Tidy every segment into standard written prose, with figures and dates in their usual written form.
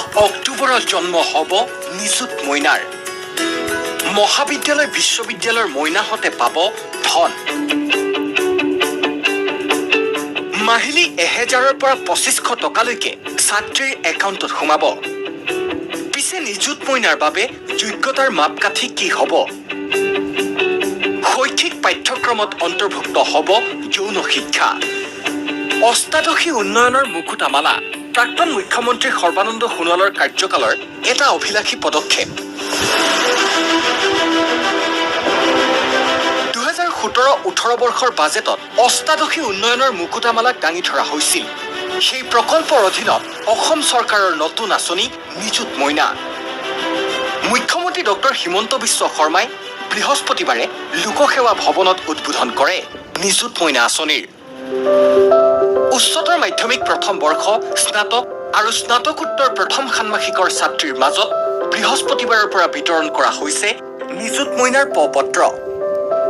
অক্টোবৰত জন্ম হ'ব নিযুত মইনাৰ। মহাবিদ্যালয় বিশ্ববিদ্যালয়ৰ মইনাহঁতে পাব ধন। মাহিলী 1000ৰ পৰা 2500 টকালৈকে ছাত্ৰীৰ একাউণ্টত সোমাব। পিছে নিযুত মইনাৰ বাবে যোগ্যতাৰ মাপকাঠি কি হ'ব? শৈক্ষিক পাঠ্যক্ৰমত অন্তৰ্ভুক্ত হ'ব যৌন শিক্ষা। অষ্টাদশী উন্নয়নৰ মুকুতামালা প্ৰাক্তন মুখ্যমন্ত্ৰী সৰ্বানন্দ সোণোৱালৰ কাৰ্যকালৰ এটা অভিলাষী পদক্ষেপ। 2017-18 বৰ্ষৰ বাজেটত অষ্টাদশী উন্নয়নৰ মুকুতামালাক দাঙি ধৰা হৈছিল। সেই প্ৰকল্পৰ অধীনত অসম চৰকাৰৰ নতুন আঁচনি নিযুত মইনা। মুখ্যমন্ত্ৰী ডক্টৰ হিমন্ত বিশ্ব শৰ্মাই বৃহস্পতিবাৰে লোকসেৱা ভৱনত উদ্বোধন কৰে নিযুত মইনা আঁচনিৰ। উচ্চতৰ মাধ্যমিক প্ৰথম বৰ্ষ, স্নাতক আৰু স্নাতকোত্তৰ প্ৰথম ষান্মাসিকৰ ছাত্ৰীৰ মাজত বৃহস্পতিবাৰৰ পৰা বিতৰণ কৰা হৈছে নিযুত মইনাৰ পত্ৰ।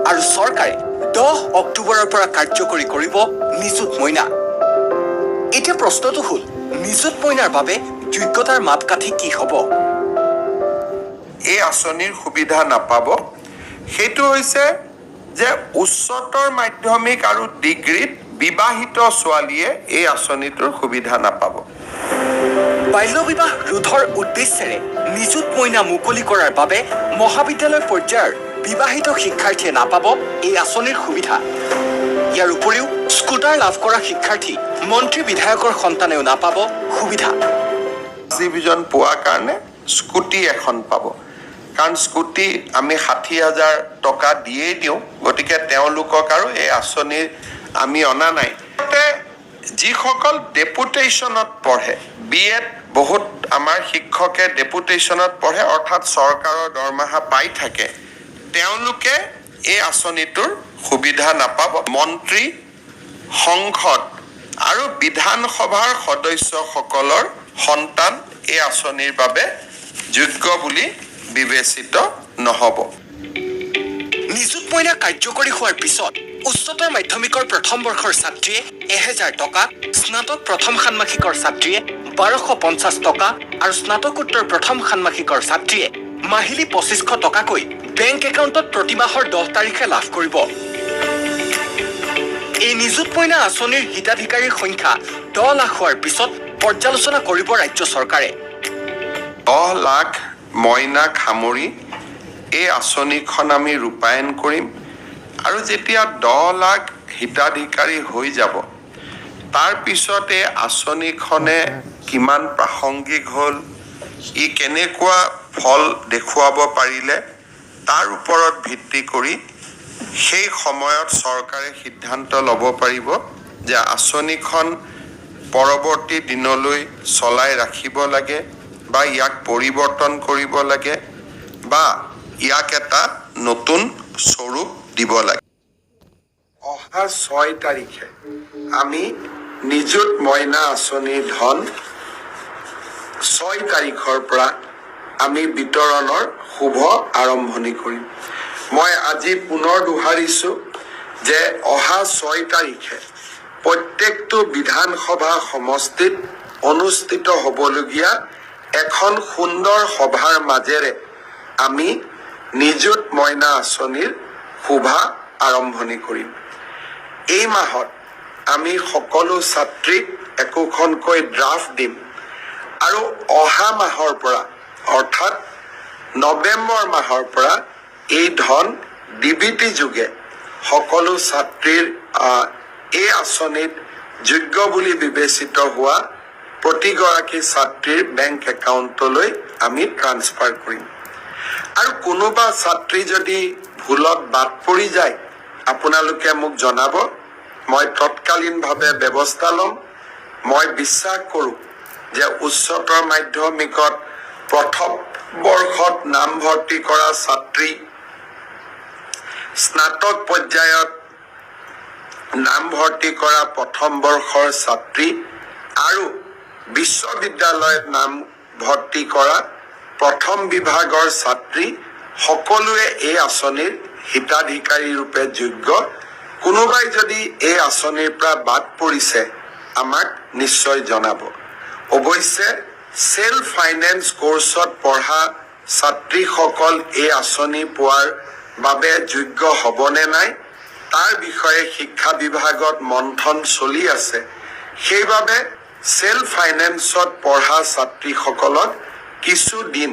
আৰু চৰকাৰে 10 অক্টোবৰৰ পৰা কাৰ্যকৰী কৰিব নিযুত মইনা। এতিয়া প্ৰশ্নটো হ'ল, নিযুত মইনাৰ বাবে যোগ্যতাৰ মাপকাঠি কি হ'ব? এই আঁচনিৰ সুবিধা নাপাব সেইটো হৈছে যে উচ্চতৰ মাধ্যমিক আৰু ডিগ্ৰীত বিবাহিত ছোৱালীয়ে এই আঁচনিটোৰ সুবিধা নাপাব। বাল্য বিবাহ ৰোধৰ উদ্দেশ্যেৰে নিযুত মইনা মুকলি কৰাৰ বাবে মহাবিদ্যালয় পৰ্যায়ৰ বিবাহিত শিক্ষাৰ্থীয়ে নাপাব এই আঁচনিৰ সুবিধা। ইয়াৰ উপৰিও স্কুটাৰ লাভ কৰা শিক্ষাৰ্থী, মন্ত্ৰী বিধায়কৰ সন্তানেও নাপাব সুবিধা। ডিভিজন পোৱাৰ কাৰণে স্কুটি এখন পাব, কাৰণ স্কুটি আমি 60,000 টকা দিয়েই দিওঁ, গতিকে তেওঁলোকক আৰু এই আঁচনিৰ আমি অনা নাই। যিসকল ডেপুটেশ্যনত পঢ়ে, BEd বহুত আমাৰ শিক্ষকে ডেপুটেশ্যনত পঢ়ে, অৰ্থাৎ চৰকাৰৰ দৰমহা পাই থাকে, তেওঁলোকে এই আঁচনিটোৰ সুবিধা নাপাব। মন্ত্ৰী, সংসদ আৰু বিধানসভাৰ সদস্যসকলৰ সন্তান এই আঁচনিৰ বাবে যোগ্য বুলি বিবেচিত নহ'ব। নিযুত মইনা কাৰ্যকৰী হোৱাৰ পিছত উচ্চতৰ মাধ্যমিকৰ প্ৰথম বৰ্ষৰ ছাত্ৰীয়ে 1000 টকা, স্নাতক প্ৰথম ষান্মাসিকৰ ছাত্ৰীয়ে 1250 টকা আৰু স্নাতকোত্তৰ প্ৰথম ষান্মাসিকৰ ছাত্ৰীয়ে মাহিলী 2500 টকাকৈ বেংক একাউণ্টত প্ৰতিমাহৰ 10 তাৰিখে লাভ কৰিব। এই নিযুত মইনা আঁচনিৰ হিতাধিকাৰীৰ সংখ্যা 10 লাখ হোৱাৰ পিছত পৰ্যালোচনা কৰিব ৰাজ্য চৰকাৰে। 10 লাখ মইনাক সামৰি এই আঁচনিখন আমি ৰূপায়ণ কৰিম আৰু যেতিয়া 10 লাখ হিতাধিকাৰী হৈ যাব, তাৰ পিছত এই আঁচনিখনে কিমান প্ৰাসংগিক হ'ল, ই কেনেকুৱা ফল দেখুৱাব পাৰিলে, তাৰ ওপৰত ভিত্তি কৰি সেই সময়ত চৰকাৰে সিদ্ধান্ত ল'ব পাৰিব যে আঁচনিখন পৰৱৰ্তী দিনলৈ চলাই ৰাখিব লাগে বা ইয়াক পৰিৱৰ্তন কৰিব লাগে বা ইয়াক এটা নতুন স্বৰূপ দিব লাগে। অহা 6 তাৰিখে আমি নিযুত মইনা আঁচনিৰ ধন 6 তাৰিখৰ পৰা আমি বিতৰণৰ শুভ আৰম্ভণি কৰিম। মই আজি পুনৰ দোহাৰিছোঁ যে অহা 6 তাৰিখে প্ৰত্যেকটো বিধানসভা সমষ্টিত অনুষ্ঠিত হ'বলগীয়া এখন সুন্দৰ সভাৰ মাজেৰে আমি নিযুত মইনা আঁচনিৰ শুভা আৰম্ভণি কৰিম। এই মাহত আমি সকলো ছাত্ৰীক একোখনকৈ ড্ৰাফ্ট দিম আৰু অহা মাহৰ পৰা অৰ্থাৎ নৱেম্বৰ মাহৰ পৰা এই ধন DBT যোগে সকলো ছাত্ৰীৰ এই আঁচনিত যোগ্য বুলি বিবেচিত হোৱা প্ৰতিগৰাকী ছাত্ৰীৰ বেংক একাউণ্টলৈ আমি ট্ৰান্সফাৰ কৰিম। আৰু কোনোবা ছাত্ৰী যদি ভুলত বাদ পৰি যায়, আপোনালোকে মোক জনাব, মই তৎকালীনভাৱে ব্যৱস্থা ল'ম। মই বিশ্বাস কৰোঁ যে উচ্চতৰ মাধ্যমিকত প্ৰথম বৰ্ষত নামভৰ্তি কৰা ছাত্ৰী, স্নাতক পৰ্যায়ত নামভৰ্তি কৰা প্ৰথম বৰ্ষৰ ছাত্ৰী আৰু বিশ্ববিদ্যালয়ত নামভৰ্তি কৰা প্ৰথম বিভাগৰ ছাত্ৰী সকলোৱে এই আঁচনিৰ হিতাধিকাৰী ৰূপে যোগ্য। কোনোবাই যদি এই আঁচনিৰ পৰা বাদ পৰিছে আমাক নিশ্চয় জনাব। অৱশ্যে সেল্ফ ফাইনেন্স কোৰ্চত পঢ়া ছাত্ৰীসকল এই আঁচনি পোৱাৰ বাবে যোগ্য হ'বনে নাই তাৰ বিষয়ে শিক্ষা বিভাগত মন্থন চলি আছে। সেইবাবে সেল্ফ ফাইনেন্সত পঢ়া ছাত্ৰীসকলক কিছু দিন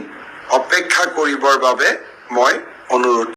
অপেক্ষা কৰিবৰ বাবে মই অনুৰোধ